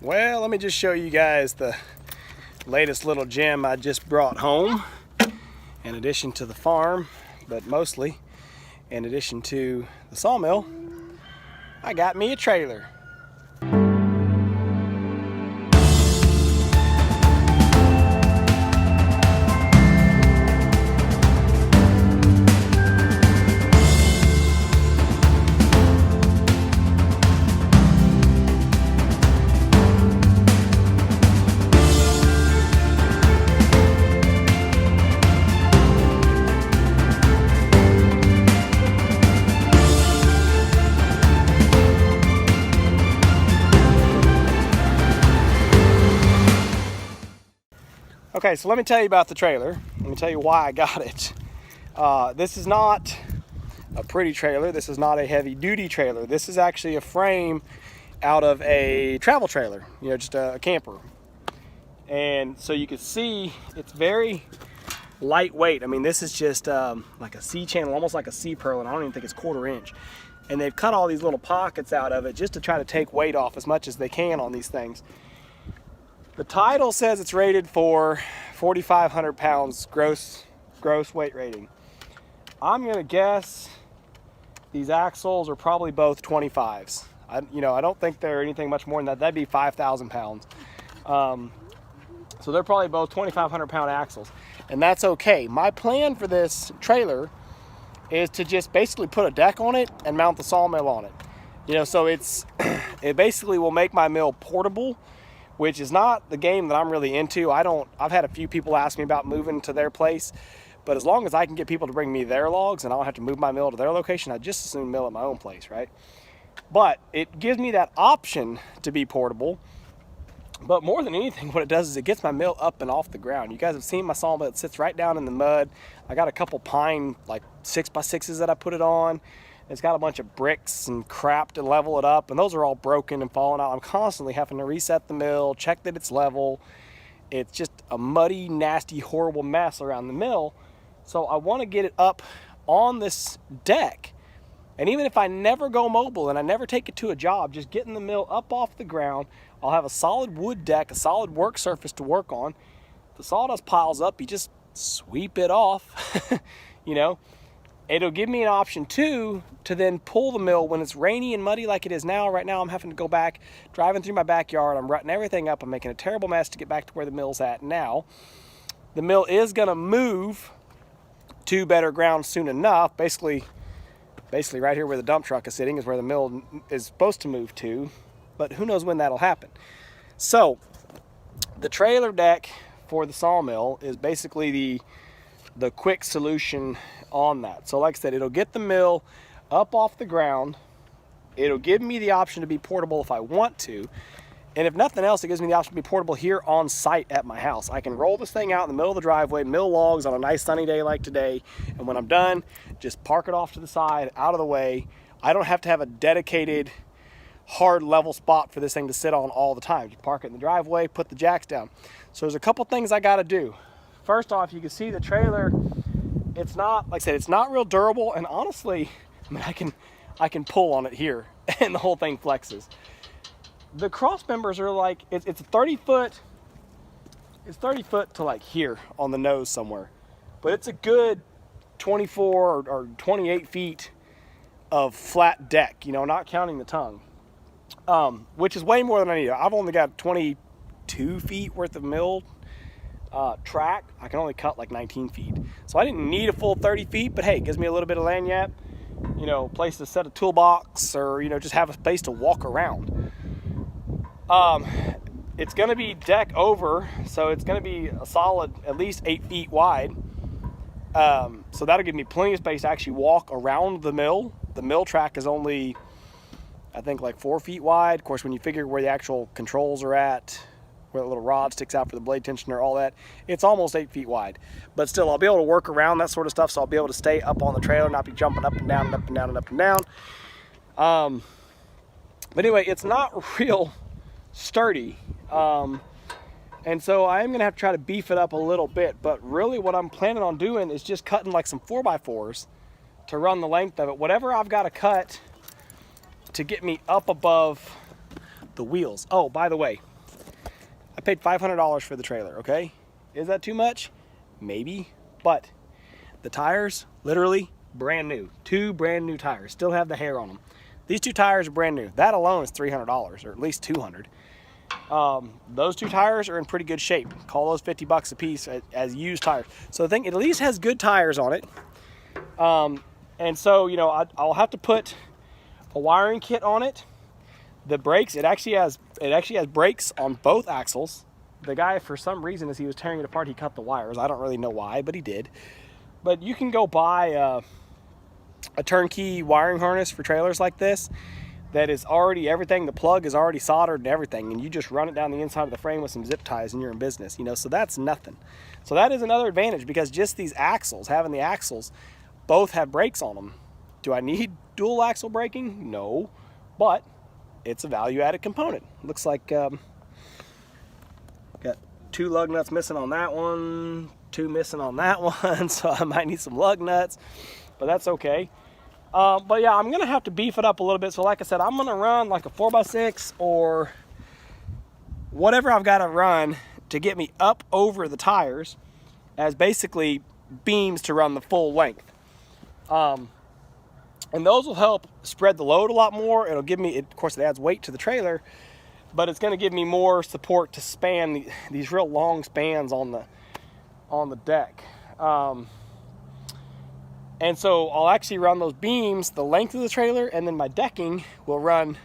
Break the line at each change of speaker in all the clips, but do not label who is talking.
Well, let me just show you guys the latest little gem I just brought home. In addition to the farm, but mostly in addition to the sawmill, I got me a trailer. Okay, so let me tell you about the trailer. Let me tell you why I got it. This is not a pretty trailer. This is not a heavy duty trailer. This is actually a frame out of a travel trailer, you know, just a camper. And so you can see it's very lightweight. I mean, this is just like a C-channel, almost like a C-pearl, and I don't even think it's 1/4 inch. And they've cut all these little pockets out of it just to try to take weight off as much as they can on these things. The title says it's rated for 4,500 pounds gross weight rating. I'm gonna guess these axles are probably both 25s. I don't think they're anything much more than that. That'd be 5,000 pounds. So they're probably both 2,500 pound axles, and that's okay. My plan for this trailer is to just basically put a deck on it and mount the sawmill on it. You know, so it basically will make my mill portable, which is not the game that I'm really into. I've had a few people ask me about moving to their place, but as long as I can get people to bring me their logs and I don't have to move my mill to their location, I'd just as soon mill at my own place, right? But it gives me that option to be portable. But more than anything, what it does is it gets my mill up and off the ground. You guys have seen my sawmill. It sits right down in the mud. I got a couple pine, like 6x6s that I put it on. It's got a bunch of bricks and crap to level it up, and those are all broken and falling out. I'm constantly having to reset the mill, check that it's level. It's just a muddy, nasty, horrible mess around the mill. So I want to get it up on this deck. And even if I never go mobile and I never take it to a job, just getting the mill up off the ground, I'll have a solid wood deck, a solid work surface to work on. The sawdust piles up, you just sweep it off, you know. It'll give me an option too to then pull the mill when it's rainy and muddy like it is now. Right now I'm having to go back, driving through my backyard. I'm rutting everything up. I'm making a terrible mess to get back to where the mill's at now. The mill is gonna move to better ground soon enough. Basically right here where the dump truck is sitting is where the mill is supposed to move to, but who knows when that'll happen. So the trailer deck for the sawmill is basically the quick solution on that. So like I said, it'll get the mill up off the ground. It'll give me the option to be portable if I want to. And if nothing else, it gives me the option to be portable here on site at my house. I can roll this thing out in the middle of the driveway, mill logs on a nice sunny day like today. And when I'm done, just park it off to the side, out of the way. I don't have to have a dedicated hard level spot for this thing to sit on all the time. You park it in the driveway, put the jacks down. So there's a couple things I gotta do. First off, you can see the trailer, it's not, like I said, it's not real durable, and honestly, I mean, I can pull on it here and the whole thing flexes. The cross members are like, it's 30 foot to like here on the nose somewhere, but it's a good 24 or 28 feet of flat deck, you know, not counting the tongue, which is way more than I need. I've only got 22 feet worth of mill track. I can only cut like 19 feet. So I didn't need a full 30 feet, but hey, it gives me a little bit of lanyard, you know, place to set a toolbox, or, you know, just have a space to walk around. It's going to be deck over, so it's going to be a solid at least 8 feet wide. So that'll give me plenty of space to actually walk around the mill. The mill track is only, I think, like 4 feet wide. Of course, when you figure where the actual controls are at, where the little rod sticks out for the blade tensioner, all that, it's almost 8 feet wide. But still, I'll be able to work around that sort of stuff, so I'll be able to stay up on the trailer, not be jumping up and down and up and down and up and down. But anyway, it's not real sturdy. And so I am going to have to try to beef it up a little bit. But really what I'm planning on doing is just cutting like some 4x4s to run the length of it. Whatever I've got to cut to get me up above the wheels. Oh, by the way, paid $500 for the trailer, okay? Is that too much? Maybe, but the tires, literally brand new. 2 brand new tires, still have the hair on them. These 2 tires are brand new. That alone is $300, or at least $200. Those 2 tires are in pretty good shape. Call those 50 bucks a piece as used tires. So I think it at least has good tires on it. And so, you know, I'll have to put a wiring kit on it. The brakes, it actually has brakes on both axles. The guy, for some reason, as he was tearing it apart, he cut the wires. I don't really know why, but he did. But you can go buy a turnkey wiring harness for trailers like this that is already everything. The plug is already soldered and everything, and you just run it down the inside of the frame with some zip ties and you're in business, you know. So that's nothing. So that is another advantage, because just these axles, having the axles, both have brakes on them. Do I need dual axle braking? No, but it's a value-added component. Looks like got 2 lug nuts missing on that one, 2 missing on that one, so I might need some lug nuts, but that's okay. But yeah, I'm gonna have to beef it up a little bit. So like I said, I'm gonna run like a 4x6 or whatever I've got to run to get me up over the tires as basically beams to run the full length. And those will help spread the load a lot more. It'll give me, of course, it adds weight to the trailer, but it's going to give me more support to span these real long spans on the deck. And so I'll actually run those beams the length of the trailer, and then my decking will run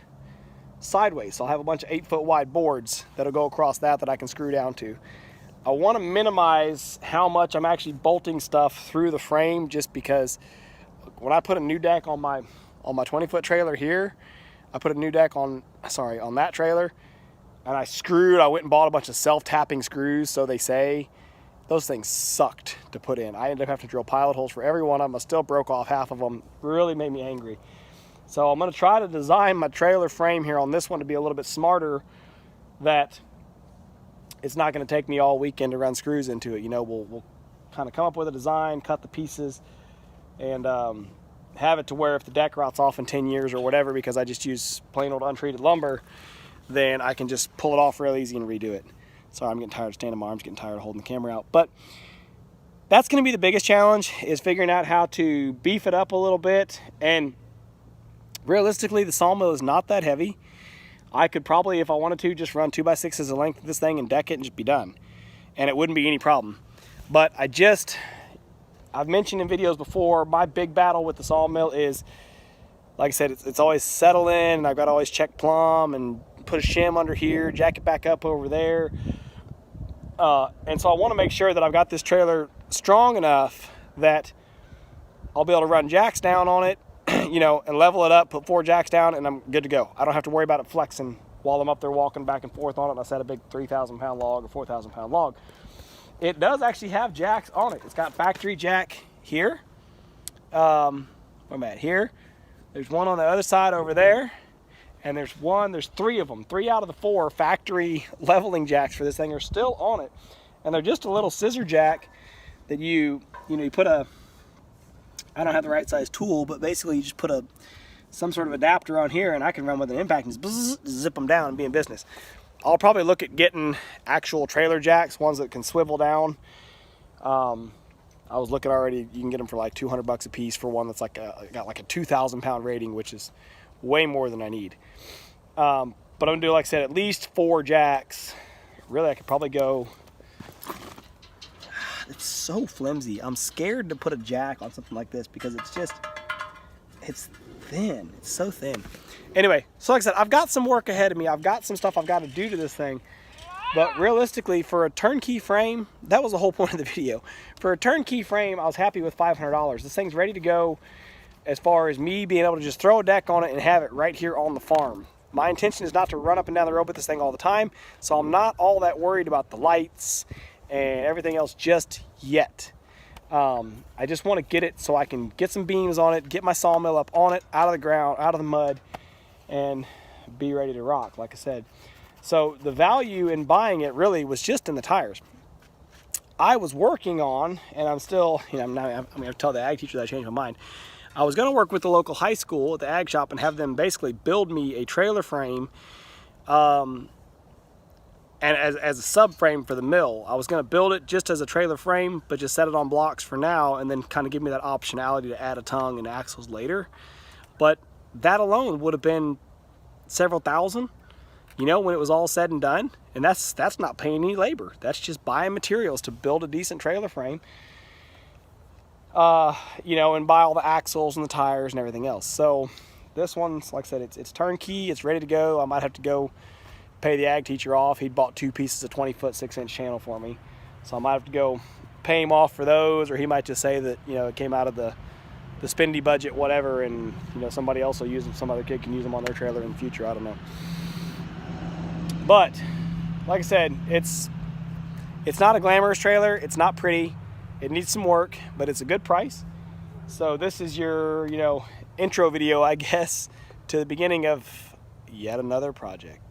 sideways. So I'll have a bunch of 8-foot wide boards that'll go across that I can screw down to. I want to minimize how much I'm actually bolting stuff through the frame, just because when I put a new deck on my 20-foot trailer here, I put a new deck on that trailer, and I went and bought a bunch of self-tapping screws, so they say. Those things sucked to put in. I ended up having to drill pilot holes for every one of them. I still broke off half of them. Really made me angry. So I'm going to try to design my trailer frame here on this one to be a little bit smarter, that it's not going to take me all weekend to run screws into it. You know, we'll kind of come up with a design, cut the pieces, and have it to where if the deck rots off in 10 years or whatever, because I just use plain old untreated lumber, then I can just pull it off real easy and redo it. Sorry, I'm getting tired of standing, my arms getting tired of holding the camera out. But that's going to be the biggest challenge, is figuring out how to beef it up a little bit. And realistically, the Sawmill is not that heavy. I could probably, if I wanted to, just run 2x6s the length of this thing and deck it and just be done. And it wouldn't be any problem. But I've mentioned in videos before, my big battle with the Sawmill is, like I said, it's always settle in, and I've got to always check plumb and put a shim under here, jack it back up over there. And so I want to make sure that I've got this trailer strong enough that I'll be able to run jacks down on it, you know, and level it up, put 4 jacks down, and I'm good to go. I don't have to worry about it flexing while I'm up there walking back and forth on it, and I set a big 3,000-pound log or 4,000-pound log. It does actually have jacks on it. It's got factory jack here. Where am I at? Here. There's one on the other side over there. And there's 3 of them. 3 out of the 4 factory leveling jacks for this thing are still on it. And they're just a little scissor jack that you put I don't have the right size tool, but basically you just put some sort of adapter on here, and I can run with an impact and just zip them down and be in business. I'll probably look at getting actual trailer jacks, ones that can swivel down. I was looking already, you can get them for like 200 bucks a piece for one that's got like a 2,000-pound rating, which is way more than I need. But I'm gonna do, like I said, at least 4 jacks. Really, I could probably go, it's so flimsy. I'm scared to put a jack on something like this because it's thin. It's so thin. Anyway, so like I said, I've got some work ahead of me. I've got some stuff I've got to do to this thing. But realistically, for a turnkey frame, that was the whole point of the video. For a turnkey frame, I was happy with $500. This thing's ready to go as far as me being able to just throw a deck on it and have it right here on the farm. My intention is not to run up and down the road with this thing all the time, so I'm not all that worried about the lights and everything else just yet. I just want to get it so I can get some beams on it, get my sawmill up on it, out of the ground, out of the mud, and be ready to rock, like I said. So the value in buying it really was just in the tires. I was working on, and I'm still, I'm going to tell the ag teacher that I changed my mind. I was going to work with the local high school at the ag shop and have them basically build me a trailer frame and as a subframe for the mill. I was going to build it just as a trailer frame, but just set it on blocks for now, and then kind of give me that optionality to add a tongue and axles later. But that alone would have been several thousand, you know, when it was all said and done. And that's not paying any labor. That's just buying materials to build a decent trailer frame, you know, and buy all the axles and the tires and everything else. So this one's, like I said, it's turnkey, it's ready to go. I might have to go pay the ag teacher off. He'd bought 2 pieces of 20-foot 6-inch channel for me, so I might have to go pay him off for those, or he might just say that, you know, it came out of the spendy budget, whatever, and, you know, somebody else will use them, some other kid can use them on their trailer in the future. I don't know. But like I said, it's not a glamorous trailer, it's not pretty, it needs some work, but it's a good price. So this is your, you know, intro video, I guess, to the beginning of yet another project.